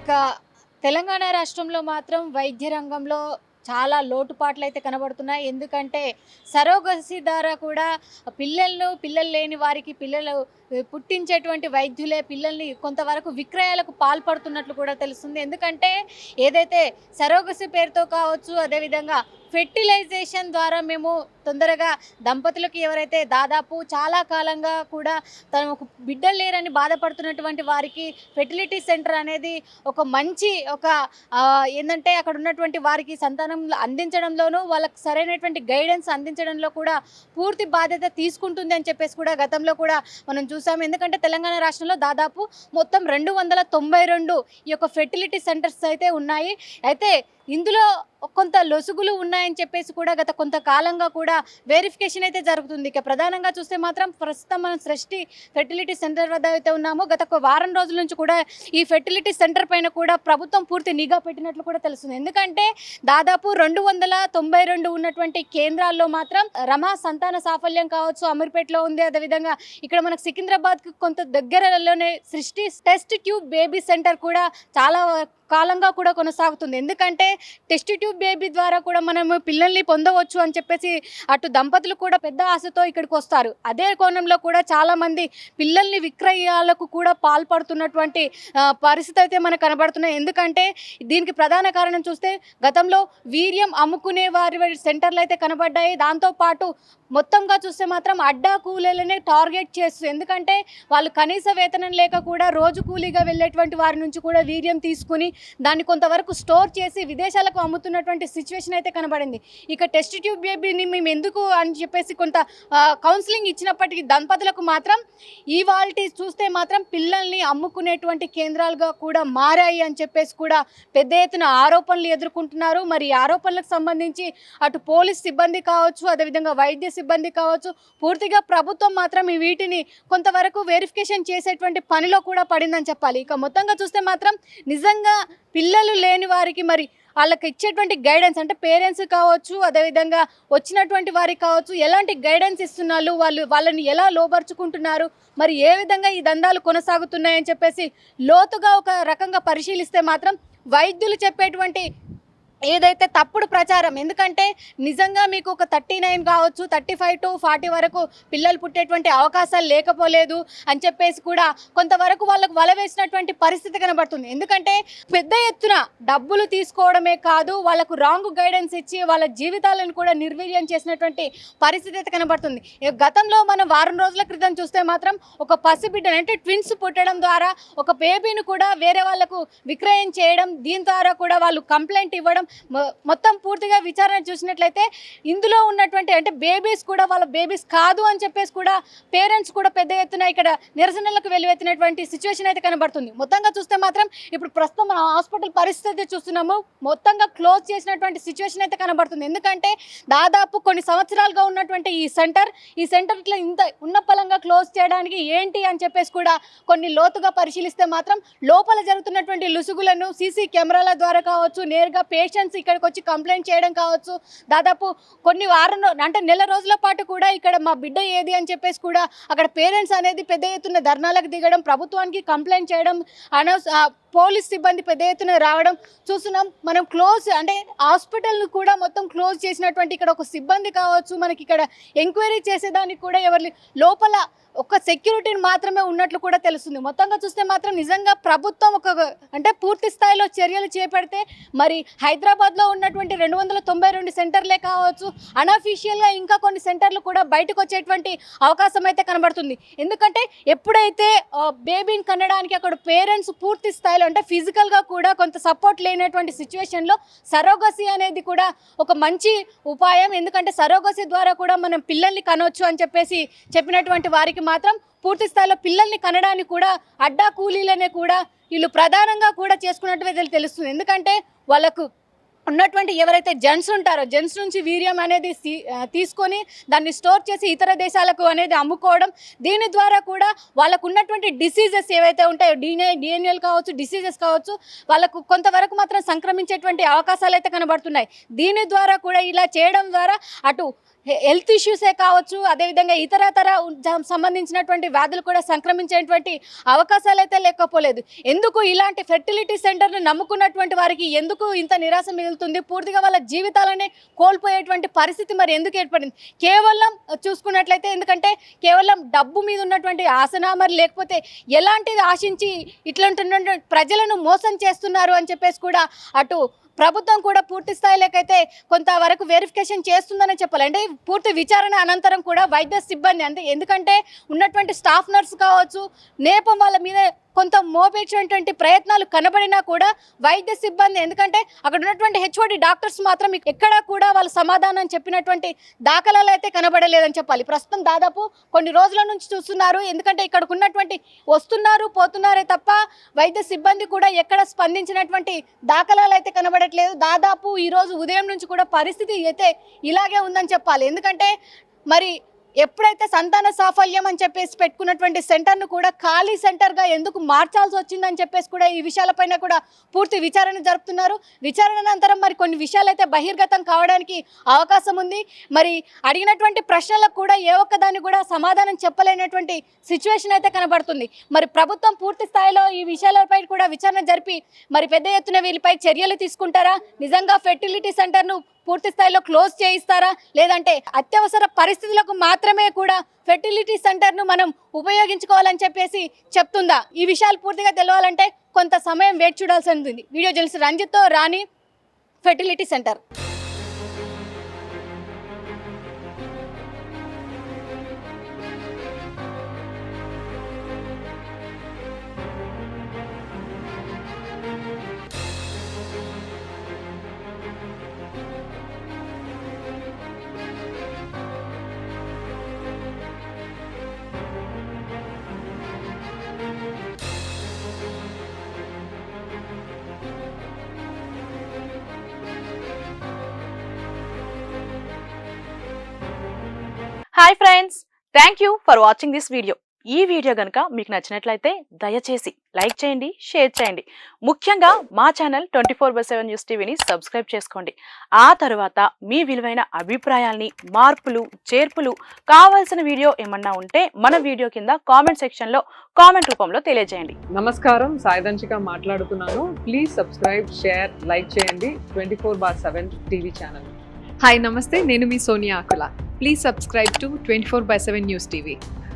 ఇక తెలంగాణ రాష్ట్రంలో మాత్రం వైద్య రంగంలో చాలా లోటుపాట్లయితే కనబడుతున్నాయి. ఎందుకంటే సరోగసీ ద్వారా కూడా పిల్లలు లేని వారికి పిల్లలు పుట్టించేటువంటి వైద్యులే పిల్లల్ని కొంతవరకు విక్రయాలకు పాల్పడుతున్నట్లు కూడా తెలుస్తుంది. ఎందుకంటే ఏదైతే సరోగసీ పేరుతో కావచ్చు, అదేవిధంగా ఫెర్టిలైజేషన్ ద్వారా మేము తొందరగా దంపతులకు ఎవరైతే దాదాపు చాలా కాలంగా కూడా తనకు బిడ్డలు లేరని బాధపడుతున్నటువంటి వారికి ఫెర్టిలిటీ సెంటర్ అనేది ఒక మంచి ఏందంటే అక్కడ ఉన్నటువంటి వారికి సంతానం అందించడంలోనూ వాళ్ళకి సరైనటువంటి గైడెన్స్ అందించడంలో కూడా పూర్తి బాధ్యత తీసుకుంటుంది అని చెప్పేసి కూడా గతంలో కూడా మనం చూసాము. ఎందుకంటే తెలంగాణ రాష్ట్రంలో దాదాపు మొత్తం 292 ఈ యొక్క ఫెర్టిలిటీ సెంటర్స్ అయితే ఉన్నాయి. అయితే ఇందులో కొంత లొసుగులు ఉన్నాయని చెప్పేసి కూడా గత కొంతకాలంగా కూడా వెరిఫికేషన్ అయితే జరుగుతుంది. ఇక ప్రధానంగా చూస్తే మాత్రం ప్రస్తుతం మనం సృష్టి ఫెర్టిలిటీ సెంటర్ వద్ద అయితే ఉన్నాము. గత ఒక వారం రోజుల నుంచి కూడా ఈ ఫెర్టిలిటీ సెంటర్ పైన కూడా ప్రభుత్వం పూర్తి నిఘా పెట్టినట్లు కూడా తెలుస్తుంది. ఎందుకంటే దాదాపు 292 ఉన్నటువంటి కేంద్రాల్లో మాత్రం రమా సంతాన సాఫల్యం కావచ్చు అమీర్పేటలో ఉంది. అదేవిధంగా ఇక్కడ మనకు సికింద్రాబాద్కి కొంత దగ్గరలోనే సృష్టి టెస్ట్ ట్యూబ్ బేబీ సెంటర్ కూడా చాలా కాలంగా కూడా కొనసాగుతుంది. ఎందుకంటే టెస్ట్ ట్యూబ్ బేబీ ద్వారా కూడా మనము పిల్లల్ని పొందవచ్చు అని చెప్పేసి అటు దంపతులు కూడా పెద్ద ఆశతో ఇక్కడికి వస్తారు. అదే కోణంలో కూడా చాలామంది పిల్లల్ని విక్రయాలకు కూడా పాల్పడుతున్నటువంటి పరిస్థితి అయితే మనకు కనబడుతున్నాయి. ఎందుకంటే దీనికి ప్రధాన కారణం చూస్తే గతంలో వీర్యం అమ్ముకునే వారి సెంటర్లు అయితే కనబడ్డాయి. దాంతోపాటు మొత్తంగా చూస్తే మాత్రం అడ్డా కూలీలనే టార్గెట్ చేస్తూ, ఎందుకంటే వాళ్ళు కనీస వేతనం లేక కూడా రోజు కూలీగా వెళ్ళేటువంటి వారి నుంచి కూడా వీర్యం తీసుకుని దాన్ని కొంతవరకు స్టోర్ చేసి విదేశాలకు అమ్ముతున్నటువంటి సిచ్యువేషన్ అయితే కనబడింది. ఇక టెస్ట్ ట్యూబ్ బేబీని మేము ఎందుకు అని చెప్పేసి కొంత కౌన్సిలింగ్ ఇచ్చినప్పటికీ దంపతులకు మాత్రం ఇవాల్టి చూస్తే మాత్రం పిల్లల్ని అమ్ముకునేటువంటి కేంద్రాలుగా కూడా మారాయి అని చెప్పేసి కూడా పెద్ద ఎత్తున ఆరోపణలు ఎదుర్కొంటున్నారు. మరి ఈ ఆరోపణలకు సంబంధించి అటు పోలీస్ సిబ్బంది కావచ్చు, అదేవిధంగా వైద్య సిబ్బంది కావచ్చు, పూర్తిగా ప్రభుత్వం మాత్రం ఈ వీటిని కొంతవరకు వెరిఫికేషన్ చేసేటువంటి పనిలో కూడా పడిందని చెప్పాలి. ఇక మొత్తంగా చూస్తే మాత్రం నిజంగా పిల్లలు లేని వారికి మరి వాళ్ళకి ఇచ్చేటువంటి గైడెన్స్ అంటే పేరెంట్స్ కావచ్చు, అదేవిధంగా వచ్చినటువంటి వారికి కావచ్చు, ఎలాంటి గైడెన్స్ ఇస్తున్నారు, వాళ్ళని ఎలా లోపరుచుకుంటున్నారు, మరి ఏ విధంగా ఈ దందాలు కొనసాగుతున్నాయని చెప్పేసి లోతుగా ఒక రకంగా పరిశీలిస్తే మాత్రం వైద్యులు చెప్పేటువంటి ఏదైతే తప్పుడు ప్రచారం, ఎందుకంటే నిజంగా మీకు ఒక 39 కావచ్చు 35 to 40 వరకు పిల్లలు పుట్టేటువంటి అవకాశాలు లేకపోలేదు అని చెప్పేసి కూడా కొంతవరకు వాళ్ళకు వల వేసినటువంటి పరిస్థితి కనబడుతుంది. ఎందుకంటే పెద్ద ఎత్తున డబ్బులు తీసుకోవడమే కాదు, వాళ్ళకు రాంగ్ గైడెన్స్ ఇచ్చి వాళ్ళ జీవితాలను కూడా నిర్వీర్యం చేసినటువంటి పరిస్థితి అయితే కనబడుతుంది. గతంలో మనం వారం రోజుల క్రితం చూస్తే మాత్రం ఒక పసిబిడ్డను అంటే ట్విన్స్ పుట్టడం ద్వారా ఒక బేబీని కూడా వేరే వాళ్ళకు విక్రయం చేయడం, దీని ద్వారా కూడా వాళ్ళు కంప్లైంట్ ఇవ్వడం, మొత్తం పూర్తిగా విచారణ చూసినట్లయితే ఇందులో ఉన్నటువంటి అంటే బేబీస్ కూడా వాళ్ళ బేబీస్ కాదు అని చెప్పేసి కూడా పేరెంట్స్ కూడా పెద్ద ఎత్తున ఇక్కడ నిరసనలకు వెలువెత్తినటువంటి సిచ్యువేషన్ అయితే కనబడుతుంది. మొత్తంగా చూస్తే మాత్రం ఇప్పుడు ప్రస్తుతం మన హాస్పిటల్ పరిస్థితి చూస్తున్నాము, మొత్తంగా క్లోజ్ చేసినటువంటి సిచ్యువేషన్ అయితే కనబడుతుంది. ఎందుకంటే దాదాపు కొన్ని సంవత్సరాలుగా ఉన్నటువంటి ఈ సెంటర్ ఇట్లా ఇంత ఉన్నపలంగా క్లోజ్ చేయడానికి ఏంటి అని చెప్పేసి కూడా కొన్ని లోతుగా పరిశీలిస్తే మాత్రం లోపల జరుగుతున్నటువంటి లుసుగులను సీసీ కెమెరాల ద్వారా కావచ్చు, నేరుగా పేషెంట్స్ ఇక్కడికి వచ్చి కంప్లైంట్ చేయడం కావచ్చు, దాదాపు కొన్ని అంటే నెల రోజుల పాటు కూడా ఇక్కడ మా బిడ్డ ఏది అని చెప్పేసి కూడా అక్కడ పేరెంట్స్ అనేది పెద్ద ఎత్తున ధర్నాలకు దిగడం, ప్రభుత్వానికి కంప్లైంట్ చేయడం, పోలీస్ సిబ్బంది పెద్ద ఎత్తున రావడం చూస్తున్నాం. మనం అంటే హాస్పిటల్ను కూడా మొత్తం క్లోజ్ చేసినటువంటి ఇక్కడ ఒక సిబ్బంది కావచ్చు, మనకి ఇక్కడ ఎంక్వైరీ చేసేదానికి కూడా ఎవరి లోపల ఒక సెక్యూరిటీని మాత్రమే ఉన్నట్లు కూడా తెలుస్తుంది. మొత్తంగా చూస్తే మాత్రం నిజంగా ప్రభుత్వం అంటే పూర్తి స్థాయిలో చర్యలు చేపడితే మరి హైదరాబాద్లో ఉన్నటువంటి 292 సెంటర్లే కావచ్చు, అన్అఫీషియల్గా ఇంకా కొన్ని సెంటర్లు కూడా బయటకు వచ్చేటువంటి అవకాశం అయితే కనబడుతుంది. ఎందుకంటే ఎప్పుడైతే బేబీని కనడానికి అక్కడ పేరెంట్స్ పూర్తి స్థాయిలో అంటే ఫిజికల్గా కూడా కొంత సపోర్ట్ లేనటువంటి సిచ్యువేషన్లో సరోగసీ అనేది కూడా ఒక మంచి ఉపాయం. ఎందుకంటే సరోగసీ ద్వారా కూడా మనం పిల్లల్ని కనవచ్చు అని చెప్పేసి చెప్పినటువంటి వారికి మాత్రం పూర్తి స్థాయిలో పిల్లల్ని కనడానికి కూడా అడ్డా కూలీలనే కూడా వీళ్ళు ప్రధానంగా కూడా చేసుకున్నట్టు తెలుస్తుంది. ఎందుకంటే వాళ్ళకు ఉన్నటువంటి ఎవరైతే జెంట్స్ ఉంటారో జెంట్స్ నుంచి వీర్యం అనేది తీసుకొని దాన్ని స్టోర్ చేసి ఇతర దేశాలకు అనేది అమ్ముకోవడం, దీని ద్వారా కూడా వాళ్ళకు ఉన్నటువంటి డిసీజెస్ ఏవైతే ఉంటాయో డిఎన్ఏలు కావచ్చు, డిసీజెస్ కావచ్చు, వాళ్ళకు కొంతవరకు మాత్రం సంక్రమించేటువంటి అవకాశాలు అయితే కనబడుతున్నాయి. దీని ద్వారా కూడా ఇలా చేయడం ద్వారా అటు హెల్త్ ఇష్యూసే కావచ్చు, అదేవిధంగా ఇతరతర సంబంధించినటువంటి వ్యాధులు కూడా సంక్రమించేటువంటి అవకాశాలు అయితే లేకపోలేదు. ఎందుకు ఇలాంటి ఫెర్టిలిటీ సెంటర్ను నమ్ముకున్నటువంటి వారికి ఎందుకు ఇంత నిరాశ మిగులుతుంది? పూర్తిగా వాళ్ళ జీవితాలనే కోల్పోయేటువంటి పరిస్థితి మరి ఎందుకు ఏర్పడింది? కేవలం చూసుకున్నట్లయితే ఎందుకంటే కేవలం డబ్బు మీద ఉన్నటువంటి ఆశనా, మరి లేకపోతే ఎలాంటిది ఆశించి ఇట్లాంటి ప్రజలను మోసం చేస్తున్నారు అని చెప్పేసి కూడా అటు ప్రభుత్వం కూడా పూర్తి స్థాయిలోకైతే కొంతవరకు వెరిఫికేషన్ చేస్తుందని చెప్పాలి. అంటే పూర్తి విచారణ అనంతరం కూడా వైద్య సిబ్బంది అంటే ఎందుకంటే ఉన్నటువంటి స్టాఫ్ నర్స్ కావచ్చు, నేపం వాళ్ళ మీద కొంత మోపేటువంటి ప్రయత్నాలు కనబడినా కూడా వైద్య సిబ్బంది, ఎందుకంటే అక్కడ ఉన్నటువంటి హెచ్ఓడి డాక్టర్స్ మాత్రం ఎక్కడా కూడా వాళ్ళ సమాధానం చెప్పినటువంటి దాఖలాలు అయితే కనబడలేదని చెప్పాలి. ప్రస్తుతం దాదాపు కొన్ని రోజుల నుంచి చూస్తున్నారు, ఎందుకంటే ఇక్కడికి ఉన్నటువంటి వస్తున్నారు పోతున్నారే తప్ప వైద్య సిబ్బంది కూడా ఎక్కడ స్పందించినటువంటి దాఖలాలు అయితే కనబడట్లేదు. దాదాపు ఈరోజు ఉదయం నుంచి కూడా పరిస్థితి అయితే ఇలాగే ఉందని చెప్పాలి. ఎందుకంటే మరి ఎప్పుడైతే సంతాన సాఫల్యం అని చెప్పేసి పెట్టుకున్నటువంటి సెంటర్ను కూడా ఖాళీ సెంటర్గా ఎందుకు మార్చాల్సి వచ్చిందని చెప్పేసి కూడా ఈ విషయాలపైన కూడా పూర్తి విచారణ జరుపుతున్నారు. విచారణ అనంతరం మరి కొన్ని విషయాలు అయితే బహిర్గతం కావడానికి అవకాశం ఉంది. మరి అడిగినటువంటి ప్రశ్నలకు కూడా ఏ ఒక్కదాన్ని కూడా సమాధానం చెప్పలేనటువంటి సిచ్యువేషన్ అయితే కనబడుతుంది. మరి ప్రభుత్వం పూర్తి స్థాయిలో ఈ విషయాలపై కూడా విచారణ జరిపి మరి పెద్ద ఎత్తున వీళ్ళపై చర్యలు తీసుకుంటారా? నిజంగా ఫెర్టిలిటీ సెంటర్ను పూర్తి స్థాయిలో క్లోజ్ చేయిస్తారా, లేదంటే అత్యవసర పరిస్థితులకు మాత్రమే కూడా ఫెర్టిలిటీ సెంటర్ను మనం ఉపయోగించుకోవాలని చెప్పేసి చెప్తుందా? ఈ విషయాలు పూర్తిగా తెలియాలంటే కొంత సమయం వేచి చూడాల్సి ఉంటుంది. వీడియో జర్నలిస్ట్ రంజిత్తో Rani, fertility centre. Hi friends, thank you for watching this video. ఈ వీడియో కనుక మీకు నచ్చినట్లయితే దయచేసి లైక్ చేయండి, షేర్ చేయండి. ముఖ్యంగా మా ఛానల్ 24/7 న్యూస్ టీవీని సబ్స్క్రైబ్ చేసుకోండి. ఆ తర్వాత మీ విలువైన అభిప్రాయాల్ని, మార్పులు, చేర్పులు, కావాల్సిన వీడియో ఏమన్నా ఉంటే మన వీడియో కింద కామెంట్ సెక్షన్లో కామెంట్ రూపంలో తెలియజేయండి. నమస్కారం, సాయిదంచిక మాట్లాడుతున్నాను. ప్లీజ్ సబ్స్క్రైబ్, షేర్, లైక్ చేయండి 24/7 టీవీ ఛానల్. హాయ్ నమస్తే, నేను మీ Sonia Akula. Please subscribe to 24/7 news TV.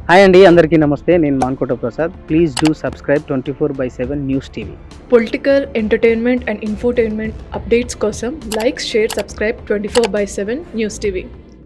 Hi అండి, అందరికీ నమస్తే. నేను Mankota Prasad. Please do subscribe 24/7 news TV. Political, entertainment and infotainment updates కోసం like, share, subscribe 24/7 news TV.